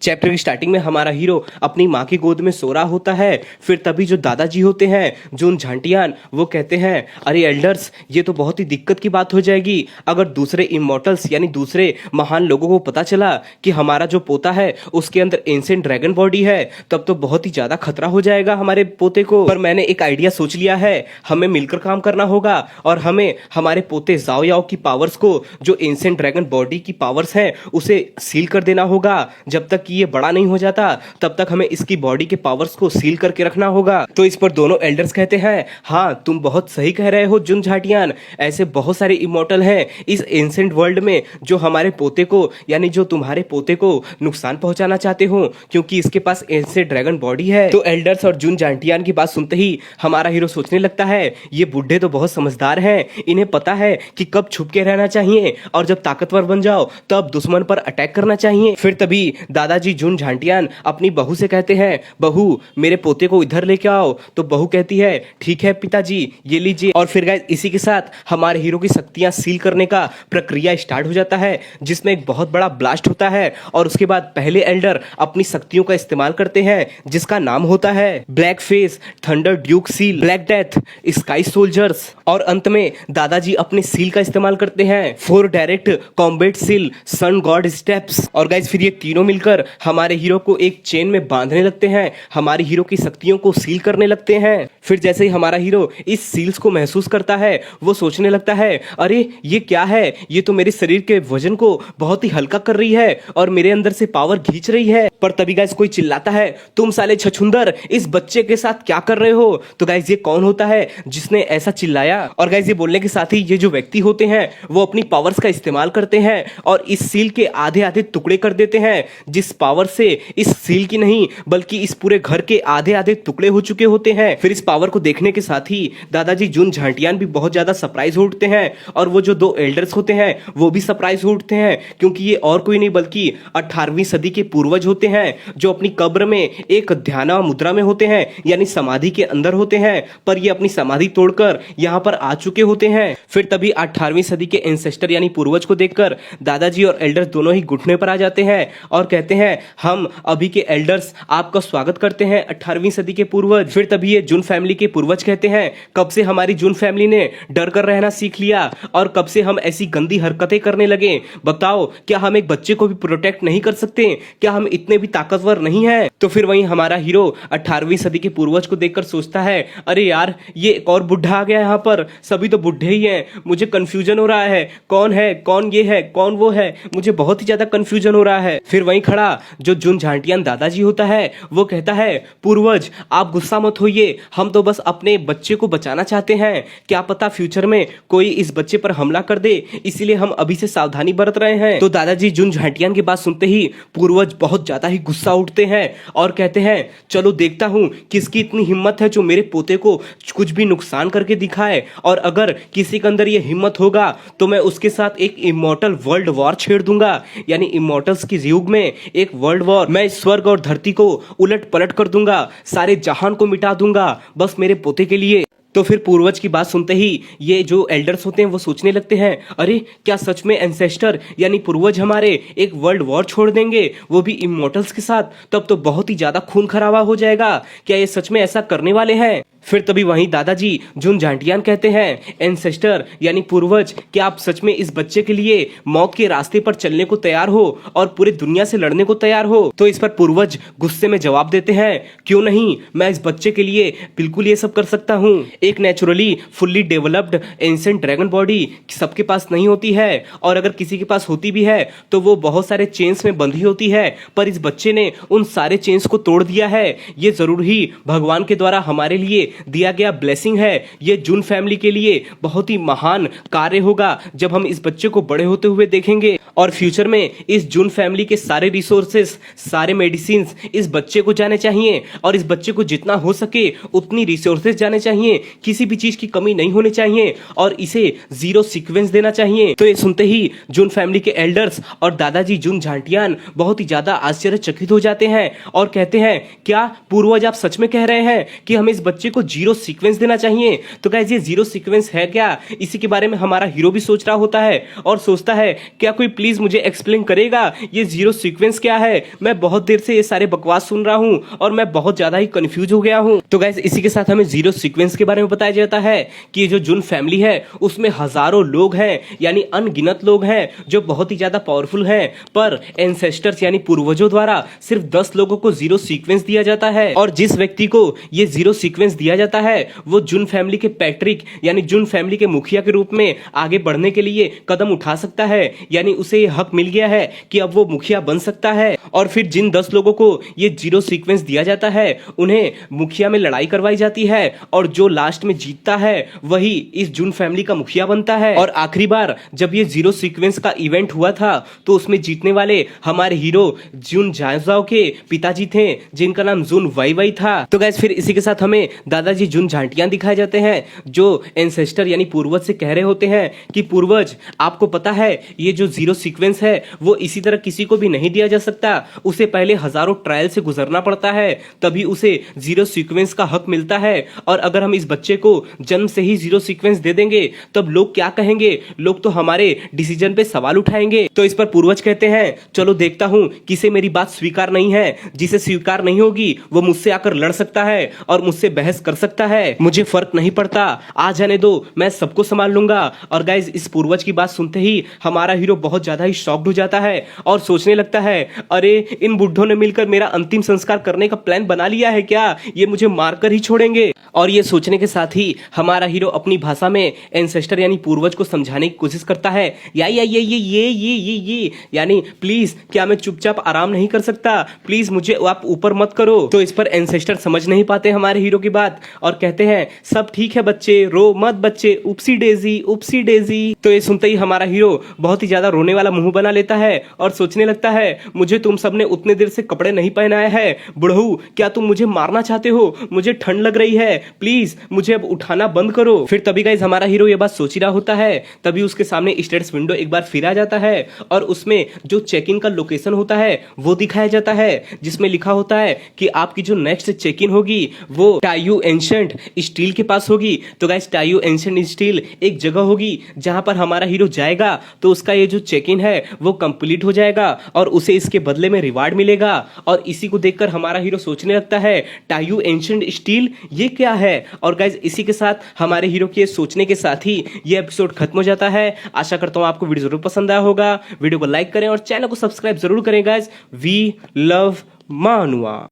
Chapter की starting में हमारा हीरो अपनी माँ की गोद में सो रहा होता है। फिर तभी जो दादाजी होते हैं जून झांटियान, वो कहते हैं अरे एल्डर्स, ये तो बहुत ही दिक्कत की बात हो जाएगी अगर दूसरे इमॉर्टल्स यानी दूसरे महान लोगों को पता चला कि हमारा जो पोता है उसके अंदर एंशिएंट ड्रैगन बॉडी है, तब तो बहुत ही ज्यादा खतरा हो जाएगा हमारे पोते को। पर मैंने एक आइडिया सोच लिया है, हमें मिलकर काम करना होगा और हमें हमारे पोते जाओ याओ की पावर्स को, जो एंशिएंट ड्रैगन बॉडी की पावर्स हैं, उसे सील कर देना होगा। जब तक कि ये बड़ा नहीं हो जाता तब तक हमें इसकी बॉडी के पावर्स को सील करके रखना होगा। तो इस पर दोनों एल्डर्स कहते हैं हाँ तुम बहुत सही कह रहे हो जुन झाटियान, ऐसे बहुत सारे इमॉर्टल हैं इस एंशिएंट वर्ल्ड में जो हमारे पोते को यानी जो तुम्हारे पोते को नुकसान पहुंचाना चाहते हो, क्योंकि इसके पास एंशिएंट ड्रैगन बॉडी है। तो एल्डर्स और जुन झाटियान की बात सुनते ही हमारा हीरो सोचने लगता है ये बुढ़े तो बहुत समझदार हैं, इन्हें पता है कि कब छुप के रहना चाहिए और जब ताकतवर बन जाओ तब दुश्मन पर अटैक करना चाहिए। फिर तभी दादाजी जुन झांटियान अपनी बहू से कहते हैं बहू मेरे पोते को इधर लेके आओ। तो बहू कहती है ठीक है पिताजी ये लीजिए। और फिर गाइस इसी के साथ हमारे हीरो की शक्तियां सील करने का प्रक्रिया स्टार्ट हो जाता है, जिसमें एक बहुत बड़ा ब्लास्ट होता है और उसके बाद पहले एल्डर अपनी शक्तियों का इस्तेमाल करते हैं जिसका नाम होता है black face, thunder Duke seal, black death, sky soldiers. और अंत में दादाजी अपने सील का इस्तेमाल करते हैं for direct combat seal, sun god steps. और गाइस फिर ये तीनों मिलकर हमारे हीरो को एक चेन में बांधने लगते हैं, हमारे हीरो की शक्तियों को सील करने लगते हैं। फिर जैसे ही हमारा हीरो इस सील्स को महसूस करता है वो सोचने लगता है अरे ये क्या है, ये तो मेरे शरीर के वजन को बहुत ही हल्का कर रही है और मेरे अंदर से पावर खींच रही है। पर तभी गाइस कोई चिल्लाता है तुम साले छछुंदर इस बच्चे के साथ क्या कर रहे हो। तो गाइस ये कौन होता है जिसने ऐसा चिल्लाया। और गाइस ये बोलने के साथ ही ये जो व्यक्ति होते हैं वो अपनी पावर्स का इस्तेमाल करते हैं और इस सील के आधे आधे टुकड़े कर देते हैं, जिस पावर से इस सील की नहीं बल्कि इस पूरे घर के आधे आधे टुकड़े हो चुके होते हैं। फिर इस पावर को देखने के साथ ही दादाजी जुन झांटियान भी बहुत ज्यादा सरप्राइज हो उठते हैं और वो जो दो एल्डर्स होते हैं वो भी सरप्राइज हो उठते हैं, क्योंकि ये और कोई नहीं बल्कि 18वीं सदी के पूर्वज होते हैं जो अपनी कब्र में एक ध्यान मुद्रा में होते हैं यानी समाधि के अंदर होते हैं, पर ये अपनी समाधि तोड़कर यहाँ पर आ चुके होते हैं। फिर तभी 18वीं सदी के एंसेस्टर यानी पूर्वज को देखकर दादाजी और एल्डर्स दोनों ही घुटने पर आ जाते हैं और कहते हैं हम अभी के एल्डर्स आपका स्वागत करते हैं 18वीं सदी के पूर्वज। फिर तभी ये जुन फैमिली के पूर्वज कहते हैं कब से हमारी जुन फैमिली ने डर कर रहना सीख लिया और कब से हम ऐसी गंदी हरकतें करने लगे, बताओ क्या हम एक बच्चे को भी प्रोटेक्ट नहीं कर सकते, क्या हम इतने भी ताकतवर नहीं हैं। तो फिर वहीं हमारा हीरो 18वीं सदी के पूर्वज को देखकर सोचता है अरे यार ये एक और बुढ़ा आ गया यहाँ पर, सभी तो बुढ़े ही हैं, मुझे कंफ्यूजन हो रहा है कौन ये है कौन वो है, मुझे बहुत ही ज्यादा कंफ्यूजन हो रहा है। फिर वहीं खड़ा जो जुन झांटियान दादाजी होता है वो कहता है पूर्वज आप गुस्सा मत होइए, हम तो बस अपने बच्चे को बचाना चाहते हैं, क्या पता फ्यूचर में कोई इस बच्चे पर हमला कर दे, इसीलिए हम अभी से सावधानी बरत रहे हैं। तो दादाजी जुन झांटियान की बात सुनते ही पूर्वज बहुत ज्यादा ही गुस्सा उठते हैं और कहते हैं चलो देखता हूं किसकी इतनी हिम्मत है जो मेरे पोते को कुछ भी नुकसान करके दिखाए, और अगर किसी के अंदर ये हिम्मत होगा तो मैं उसके साथ एक इमॉर्टल वर्ल्ड वॉर छेड़ दूंगा, यानी इमॉर्टल्स की युग में एक वर्ल्ड वॉर, मैं स्वर्ग और धरती को उलट पलट कर दूंगा, सारे जहान को मिटा दूंगा बस मेरे पोते के लिए। तो फिर पूर्वज की बात सुनते ही ये जो एल्डर्स होते हैं वो सोचने लगते हैं अरे क्या सच में एंसेस्टर यानी पूर्वज हमारे एक वर्ल्ड वॉर छोड़ देंगे, वो भी इमॉर्टल्स के साथ, तब तो बहुत ही ज्यादा खून खराबा हो जाएगा, क्या ये सच में ऐसा करने वाले हैं। फिर तभी वहीं दादाजी जुन झांटियान कहते हैं एंसेस्टर यानी पूर्वज क्या आप सच में इस बच्चे के लिए मौत के रास्ते पर चलने को तैयार हो और पूरी दुनिया से लड़ने को तैयार हो। तो इस पर पूर्वज गुस्से में जवाब देते हैं क्यों नहीं, मैं इस बच्चे के लिए बिल्कुल ये सब कर सकता हूँ। एक naturally fully developed ancient dragon body सबके पास नहीं होती है और अगर किसी के पास होती भी है तो वो बहुत सारे चेन्स में बंधी होती है, पर इस बच्चे ने उन सारे चेन्स को तोड़ दिया है। ये जरूर ही भगवान के द्वारा हमारे लिए दिया गया ब्लेसिंग है, ये जुन फैमिली के लिए बहुत ही महान कार्य होगा जब हम इस बच्चे को बड़े होते हुए देखेंगे और फ्यूचर में इस जुन फैमिली के सारे रिसोर्सेस सारे मेडिसिन इस बच्चे को जाने चाहिए और इस बच्चे को जितना हो सके उतनी रिसोर्सेस जाने चाहिए, किसी भी चीज की कमी नहीं होनी चाहिए और इसे 0 सीक्वेंस देना चाहिए। तो ये सुनते ही जुन फैमिली के एल्डर्स और दादाजी जुन झांटियान बहुत ही ज्यादा आश्चर्यचकित हो जाते हैं और कहते हैं क्या पूर्वज आप सच में कह रहे हैं कि हम इस बच्चे को को जीरो सीक्वेंस देना चाहिए। तो गाइस ये जीरो सीक्वेंस है क्या, इसी के बारे में हमारा हीरो भी सोच रहा होता है और सोचता है क्या कोई प्लीज मुझे एक्सप्लेन करेगा ये जीरो सीक्वेंस क्या है। मैं बहुत देर से ये सारे बकवास सुन रहा हूं और मैं बहुत ज्यादा ही कंफ्यूज हो गया हूं। तो गाइस इसी के साथ हमें जीरो सीक्वेंस के बारे में बताया जाता है कि ये जो जुन फैमिली है उसमें हजारों लोग हैं, यानी अनगिनत लोग हैं जो बहुत ही ज्यादा पावरफुल हैं, पर एंसेस्टर्स यानी पूर्वजों द्वारा सिर्फ 10 लोगों को जीरो सीक्वेंस दिया जाता है। और जिस व्यक्ति को ये जीरो सीक्वेंस दिया जाता है वो जुन फैमिली के पैट्रिक यानी जुन फैमिली के मुखिया के रूप में आगे बढ़ने के लिए कदम उठा सकता है, यानी उसे ये हक मिल गया है कि अब वो मुखिया बन सकता है। और फिर जिन 10 लोगों को ये जीरो सीक्वेंस दिया जाता है उन्हें मुखिया में लड़ाई करवाई जाती है और जो लास्ट में जीतता है वही इस जुन फैमिली का मुखिया बनता है। और आखिरी बार जब ये जीरो सीक्वेंस का इवेंट हुआ था तो उसमें जीतने वाले हमारे हीरो जुन झांझाओ के पिताजी थे जिनका नाम जुन वाई वाई था। तो गाइस फिर इसी के साथ हमें दादाजी जुन झांटियां दिखाए जाते हैं जो एंसेस्टर यानी पूर्वज से कह रहे होते हैं कि पूर्वज आपको पता है ये जो जीरो सीक्वेंस है वो इसी तरह किसी को भी नहीं दिया जा सकता, उसे पहले हजारों ट्रायल से गुजरना पड़ता है तभी उसे जीरो सीक्वेंस का हक मिलता है। और अगर हम इस बच्चे को जन्म से ही जीरो सीक्वेंस दे देंगे तब लोग क्या कहेंगे, लोग तो हमारे डिसीजन पे सवाल उठाएंगे। तो इस पर पूर्वज कहते हैं चलो देखता हूं किसे मेरी बात स्वीकार नहीं है, जिसे स्वीकार नहीं होगी वो मुझसे आकर लड़ सकता है और मुझसे बहस कर सकता है, मुझे फर्क नहीं पड़ता, आ जाने दो, मैं सबको संभाल लूंगा। और गाइज इस पूर्वज की बात सुनते ही हमारा हीरो बहुत ज्यादा ही शॉक्ड हो जाता है और सोचने लगता है अरे इन बुड्ढों ने मिलकर मेरा अंतिम संस्कार करने का प्लान बना लिया है क्या, ये मुझे मारकर ही छोड़ेंगे। और ये सोचने के साथ ही हमारा हीरो अपनी भाषा में एंसेस्टर यानी पूर्वज को समझाने की कोशिश करता है ये यानी प्लीज क्या मैं चुपचाप आराम नहीं कर सकता, प्लीज मुझे आप ऊपर मत करो। तो इस पर एंसेस्टर समझ नहीं पाते हमारे हीरो की बात और कहते हैं सब ठीक है बच्चे, रो मत बच्चे, उपसी डेजी उपसी डेजी। तो ये सुनते ही हमारा हीरो बहुत ही ज्यादा रोने वाला मुंह बना लेता है और सोचने लगता है मुझे तुम सबने उतने देर से कपड़े नहीं पहनाए हैं, बुढ़ऊ क्या तुम मुझे मारना चाहते हो, मुझे ठंड लग रही है, प्लीज मुझे अब उठाना बंद करो। फिर तभी गाइस हमारा हीरो ये बात सोच ही रहा होता है तभी उसके सामने स्टेटस विंडो एक बार फिर आ जाता है और उसमें जो चेक इन का लोकेशन होता है वो दिखाया जाता है जिसमें लिखा होता है कि आपकी जो नेक्स्ट चेक इन होगी वो टाइयू एंशिएंट स्टील के पास होगी। तो गाइस टाइयू एंशिएंट स्टील एक जगह होगी जहां पर हमारा हीरो जाएगा तो उसका ये जो चेक इन है वो कंप्लीट हो जाएगा और उसे इसके बदले में रिवार्ड मिलेगा। और इसी को देखकर हमारा हीरो सोचने लगता है टाइयू एंशिएंट स्टील ये क्या है। और गाइस इसी के साथ हमारे हीरो के सोचने के साथ ही ये एपिसोड खत्म हो जाता है। आशा करता हूं आपको वीडियो जरूर पसंद आया होगा, वीडियो को लाइक करें और चैनल को सब्सक्राइब जरूर करें गाइस। We love मानुआ।